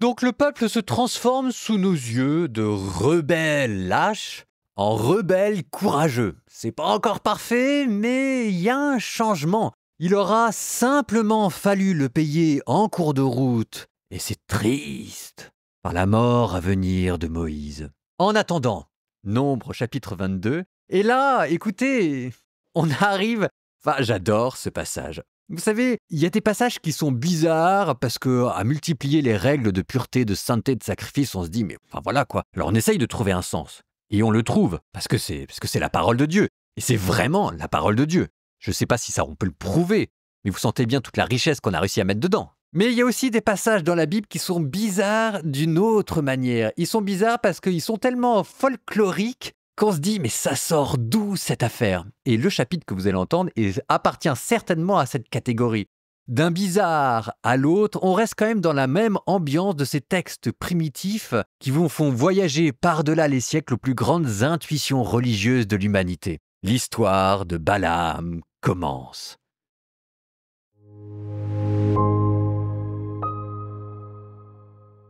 Donc le peuple se transforme sous nos yeux de rebelles lâches en rebelles courageux. C'est pas encore parfait, mais il y a un changement. Il aura simplement fallu le payer en cours de route, et c'est triste, par la mort à venir de Moïse. En attendant, Nombre chapitre 22, et là, écoutez, on arrive... Enfin, j'adore ce passage. Vous savez, il y a des passages qui sont bizarres parce que, à multiplier les règles de pureté, de sainteté, de sacrifice, on se dit, mais enfin voilà quoi. Alors on essaye de trouver un sens. Et on le trouve, parce que c'est la parole de Dieu. Et c'est vraiment la parole de Dieu. Je ne sais pas si ça on peut le prouver, mais vous sentez bien toute la richesse qu'on a réussi à mettre dedans. Mais il y a aussi des passages dans la Bible qui sont bizarres d'une autre manière. Ils sont bizarres parce qu'ils sont tellement folkloriques qu'on se dit, mais ça sort d'où cette affaire? Et le chapitre que vous allez entendre appartient certainement à cette catégorie. D'un bizarre à l'autre, on reste quand même dans la même ambiance de ces textes primitifs qui vous font voyager par-delà les siècles aux plus grandes intuitions religieuses de l'humanité. L'histoire de Balaam commence.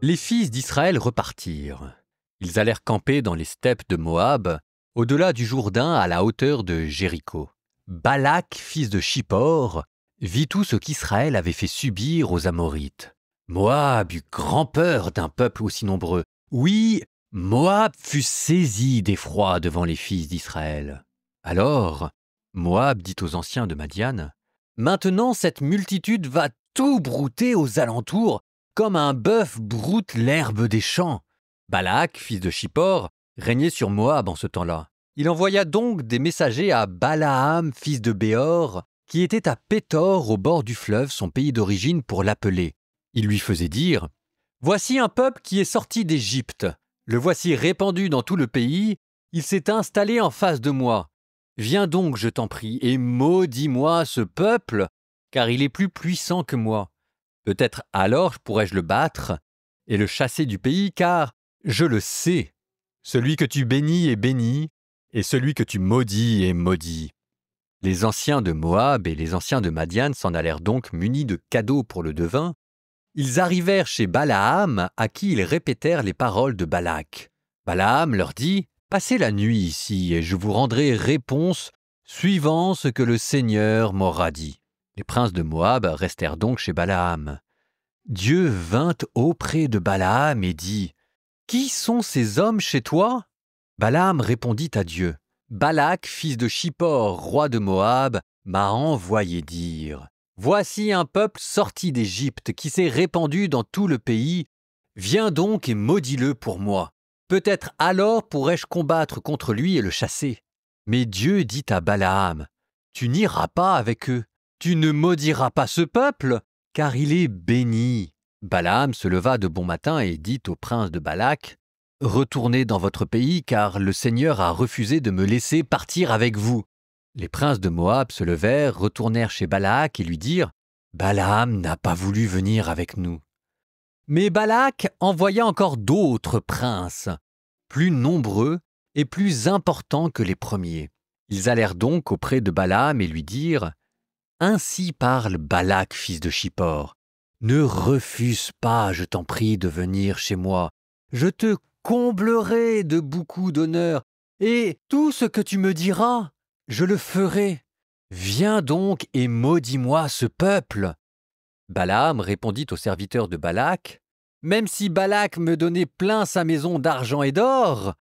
Les fils d'Israël repartirent. Ils allèrent camper dans les steppes de Moab, au-delà du Jourdain à la hauteur de Jéricho. Balak, fils de Chippor, vit tout ce qu'Israël avait fait subir aux Amorites. Moab eut grand peur d'un peuple aussi nombreux. Oui, Moab fut saisi d'effroi devant les fils d'Israël. Alors, Moab dit aux anciens de Madian, « Maintenant cette multitude va tout brouter aux alentours, comme un bœuf broute l'herbe des champs. » Balak, fils de Chippor, régnait sur Moab en ce temps-là. Il envoya donc des messagers à Balaam, fils de Béor, qui était à Pétor au bord du fleuve, son pays d'origine, pour l'appeler. Il lui faisait dire « Voici un peuple qui est sorti d'Égypte. Le voici répandu dans tout le pays. Il s'est installé en face de moi. Viens donc, je t'en prie, et maudis-moi ce peuple, car il est plus puissant que moi. Peut-être alors pourrais-je le battre et le chasser du pays, car je le sais. Celui que tu bénis est béni, et celui que tu maudis est maudit. » Les anciens de Moab et les anciens de Madian s'en allèrent donc munis de cadeaux pour le devin. Ils arrivèrent chez Balaam, à qui ils répétèrent les paroles de Balak. Balaam leur dit « Passez la nuit ici, et je vous rendrai réponse suivant ce que le Seigneur m'aura dit. » Les princes de Moab restèrent donc chez Balaam. Dieu vint auprès de Balaam et dit « Qui sont ces hommes chez toi ?» Balaam répondit à Dieu « Balak, fils de Chippor, roi de Moab, m'a envoyé dire « Voici un peuple sorti d'Égypte qui s'est répandu dans tout le pays. Viens donc et maudis-le pour moi. Peut-être alors pourrais-je combattre contre lui et le chasser. » Mais Dieu dit à Balaam « Tu n'iras pas avec eux. Tu ne maudiras pas ce peuple, car il est béni. » Balaam se leva de bon matin et dit au prince de Balak « Retournez dans votre pays, car le Seigneur a refusé de me laisser partir avec vous. » Les princes de Moab se levèrent, retournèrent chez Balak et lui dirent « Balaam n'a pas voulu venir avec nous. » Mais Balak envoya encore d'autres princes, plus nombreux et plus importants que les premiers. Ils allèrent donc auprès de Balaam et lui dirent « Ainsi parle Balak, fils de Chippor. Ne refuse pas, je t'en prie, de venir chez moi. Je te comblerai de beaucoup d'honneur, et tout ce que tu me diras, je le ferai. Viens donc et maudis-moi ce peuple. » Balaam répondit aux serviteurs de Balak, « Même si Balak me donnait plein sa maison d'argent et d'or,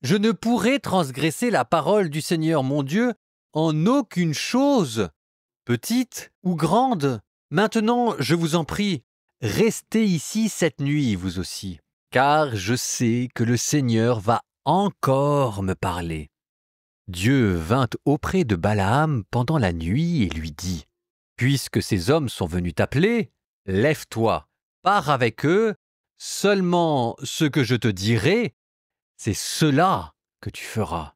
je ne pourrai transgresser la parole du Seigneur mon Dieu en aucune chose, petite ou grande. Maintenant, je vous en prie, restez ici cette nuit, vous aussi, car je sais que le Seigneur va encore me parler. » Dieu vint auprès de Balaam pendant la nuit et lui dit « Puisque ces hommes sont venus t'appeler, lève-toi, pars avec eux, seulement ce que je te dirai, c'est cela que tu feras. »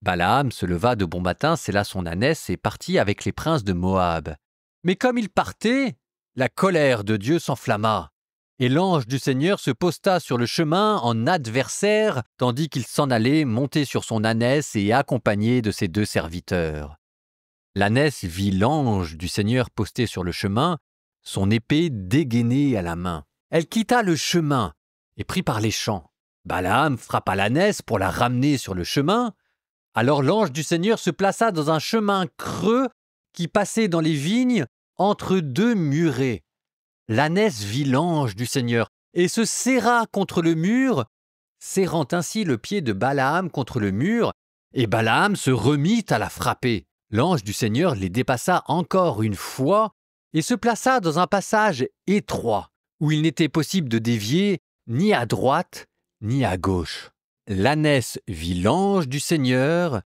Balaam se leva de bon matin, sella son ânesse et partit avec les princes de Moab. Mais comme il partait, la colère de Dieu s'enflamma, et l'ange du Seigneur se posta sur le chemin en adversaire, tandis qu'il s'en allait monté sur son ânesse et accompagné de ses deux serviteurs. L'ânesse vit l'ange du Seigneur posté sur le chemin, son épée dégainée à la main. Elle quitta le chemin et prit par les champs. Balaam frappa l'ânesse pour la ramener sur le chemin. Alors l'ange du Seigneur se plaça dans un chemin creux qui passait dans les vignes entre deux murets. L'ânesse vit l'ange du Seigneur et se serra contre le mur, serrant ainsi le pied de Balaam contre le mur, et Balaam se remit à la frapper. L'ange du Seigneur les dépassa encore une fois et se plaça dans un passage étroit, où il n'était possible de dévier ni à droite ni à gauche. L'ânesse vit l'ange du Seigneur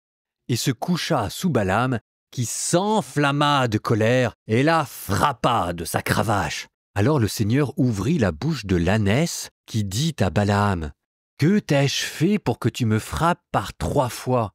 et se coucha sous Balaam, qui s'enflamma de colère et la frappa de sa cravache. Alors le Seigneur ouvrit la bouche de l'ânesse, qui dit à Balaam, « Que t'ai-je fait pour que tu me frappes par 3 fois ?»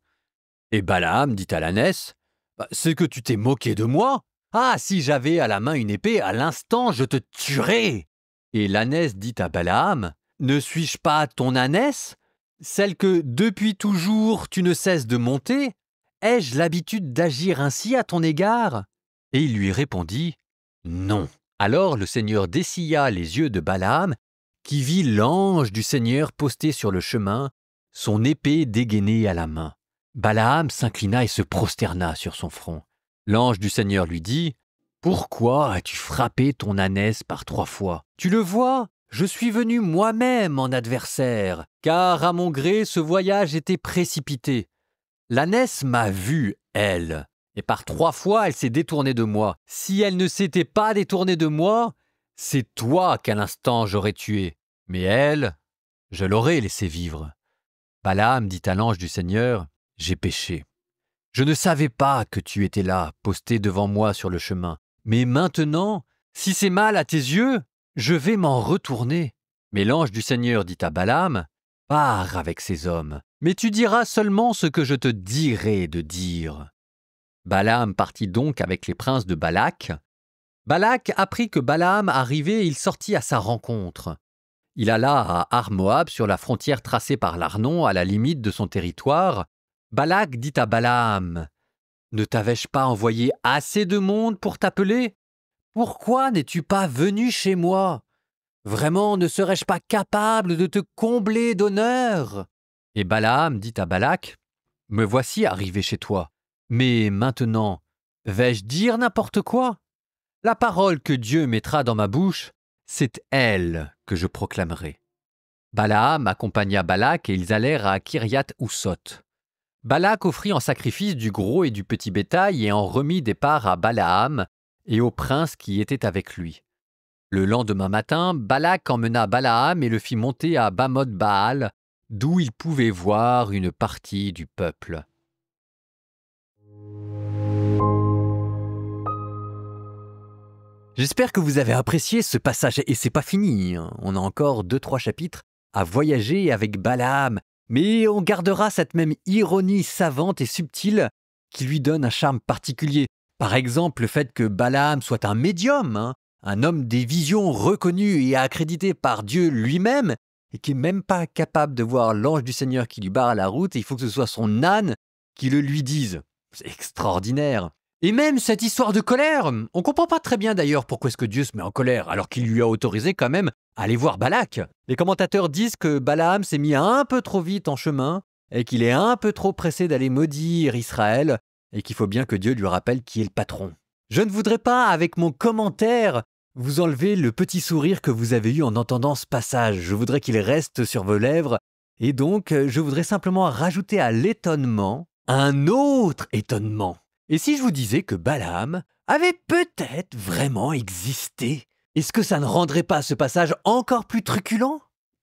Et Balaam dit à l'ânesse, « C'est que tu t'es moqué de moi. Ah, si j'avais à la main une épée, à l'instant je te tuerais !» Et l'ânesse dit à Balaam, « Ne suis-je pas ton ânesse, celle que depuis toujours tu ne cesses de monter? Ai-je l'habitude d'agir ainsi à ton égard ?» Et il lui répondit, « Non. » Alors le Seigneur dessilla les yeux de Balaam, qui vit l'ange du Seigneur posté sur le chemin, son épée dégainée à la main. Balaam s'inclina et se prosterna sur son front. L'ange du Seigneur lui dit, « Pourquoi as-tu frappé ton ânesse par 3 fois? Tu le vois, je suis venu moi-même en adversaire, car à mon gré ce voyage était précipité. L'ânesse m'a vu, elle, et par 3 fois elle s'est détournée de moi. Si elle ne s'était pas détournée de moi, c'est toi qu'à l'instant j'aurais tué. Mais elle, je l'aurais laissée vivre. » Balaam dit à l'ange du Seigneur, « J'ai péché. Je ne savais pas que tu étais là, posté devant moi sur le chemin. Mais maintenant, si c'est mal à tes yeux, je vais m'en retourner. » Mais l'ange du Seigneur dit à Balaam, « Pars avec ces hommes, mais tu diras seulement ce que je te dirai de dire. » Balaam partit donc avec les princes de Balak. Balak apprit que Balaam arrivait et il sortit à sa rencontre. Il alla à Ar-Moab sur la frontière tracée par l'Arnon à la limite de son territoire. Balak dit à Balaam, « Ne t'avais-je pas envoyé assez de monde pour t'appeler? Pourquoi n'es-tu pas venu chez moi? Vraiment, ne serais-je pas capable de te combler d'honneur? » Et Balaam dit à Balak, « Me voici arrivé chez toi. Mais maintenant, vais-je dire n'importe quoi? La parole que Dieu mettra dans ma bouche, c'est elle que je proclamerai. » Balaam accompagna Balak et ils allèrent à Kiriath-Oussoth. Balak offrit en sacrifice du gros et du petit bétail et en remit des parts à Balaam et aux princes qui étaient avec lui. Le lendemain matin, Balak emmena Balaam et le fit monter à Bamoth-Baal, d'où il pouvait voir une partie du peuple. J'espère que vous avez apprécié ce passage, et c'est pas fini, hein. On a encore 2-3 chapitres à voyager avec Balaam, mais on gardera cette même ironie savante et subtile qui lui donne un charme particulier. Par exemple, le fait que Balaam soit un médium, hein, un homme des visions reconnu et accrédité par Dieu lui-même, et qui n'est même pas capable de voir l'ange du Seigneur qui lui barre la route, et il faut que ce soit son âne qui le lui dise. C'est extraordinaire. Et même cette histoire de colère, on comprend pas très bien d'ailleurs pourquoi est-ce que Dieu se met en colère, alors qu'il lui a autorisé quand même à aller voir Balak. Les commentateurs disent que Balaam s'est mis un peu trop vite en chemin, et qu'il est un peu trop pressé d'aller maudire Israël, et qu'il faut bien que Dieu lui rappelle qui est le patron. Je ne voudrais pas, avec mon commentaire, vous enlever le petit sourire que vous avez eu en entendant ce passage. Je voudrais qu'il reste sur vos lèvres, et donc je voudrais simplement rajouter à l'étonnement un autre étonnement. Et si je vous disais que Balaam avait peut-être vraiment existé, est-ce que ça ne rendrait pas ce passage encore plus truculent?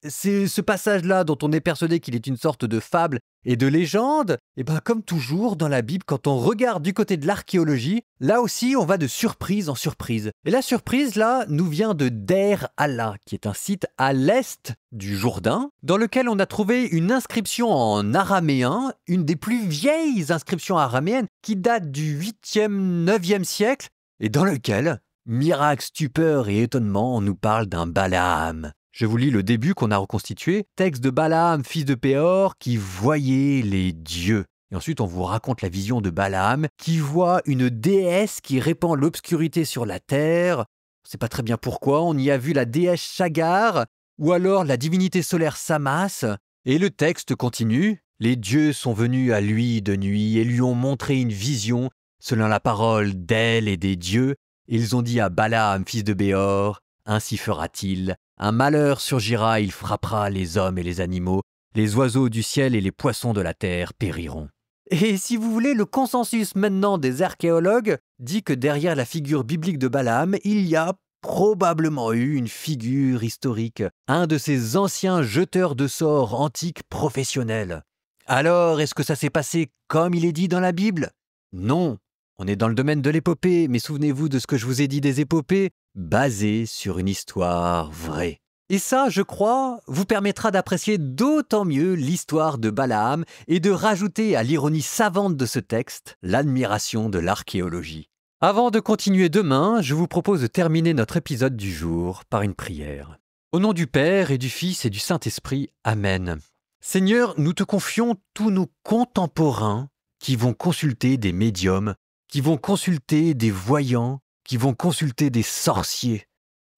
C'est ce passage-là dont on est persuadé qu'il est une sorte de fable et de légende. Et bien comme toujours dans la Bible, quand on regarde du côté de l'archéologie, là aussi on va de surprise en surprise. Et la surprise là nous vient de Der Allah, qui est un site à l'est du Jourdain, dans lequel on a trouvé une inscription en araméen, une des plus vieilles inscriptions araméennes, qui date du 8e, 9e siècle, et dans lequel, miracle, stupeur et étonnement, on nous parle d'un Balaam. Je vous lis le début qu'on a reconstitué. Texte de Balaam, fils de Péor, qui voyait les dieux. Et ensuite, on vous raconte la vision de Balaam, qui voit une déesse qui répand l'obscurité sur la terre. ne sait pas très bien pourquoi, on y a vu la déesse Chagar, ou alors la divinité solaire Samas, et le texte continue. Les dieux sont venus à lui de nuit et lui ont montré une vision selon la parole d'elle et des dieux. Ils ont dit à Balaam, fils de Béor, ainsi fera-t-il. Un malheur surgira, il frappera les hommes et les animaux. Les oiseaux du ciel et les poissons de la terre périront. Et si vous voulez, le consensus maintenant des archéologues dit que derrière la figure biblique de Balaam, il y a probablement eu une figure historique, un de ces anciens jeteurs de sorts antiques professionnels. Alors, est-ce que ça s'est passé comme il est dit dans la Bible? Non, on est dans le domaine de l'épopée, mais souvenez-vous de ce que je vous ai dit des épopées, basées sur une histoire vraie. Et ça, je crois, vous permettra d'apprécier d'autant mieux l'histoire de Balaam et de rajouter à l'ironie savante de ce texte l'admiration de l'archéologie. Avant de continuer demain, je vous propose de terminer notre épisode du jour par une prière. Au nom du Père et du Fils et du Saint-Esprit, Amen. Seigneur, nous te confions tous nos contemporains qui vont consulter des médiums, qui vont consulter des voyants, qui vont consulter des sorciers.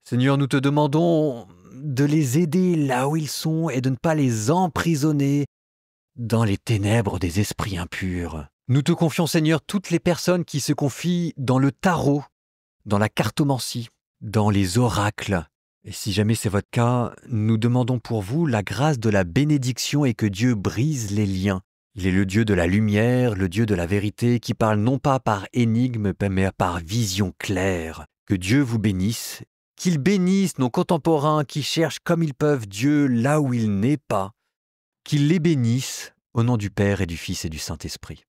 Seigneur, nous te demandons de les aider là où ils sont et de ne pas les emprisonner dans les ténèbres des esprits impurs. Nous te confions, Seigneur, toutes les personnes qui se confient dans le tarot, dans la cartomancie, dans les oracles. Et si jamais c'est votre cas, nous demandons pour vous la grâce de la bénédiction et que Dieu brise les liens. Il est le Dieu de la lumière, le Dieu de la vérité, qui parle non pas par énigme, mais par vision claire. Que Dieu vous bénisse, qu'il bénisse nos contemporains qui cherchent comme ils peuvent Dieu là où il n'est pas, qu'il les bénisse au nom du Père et du Fils et du Saint-Esprit.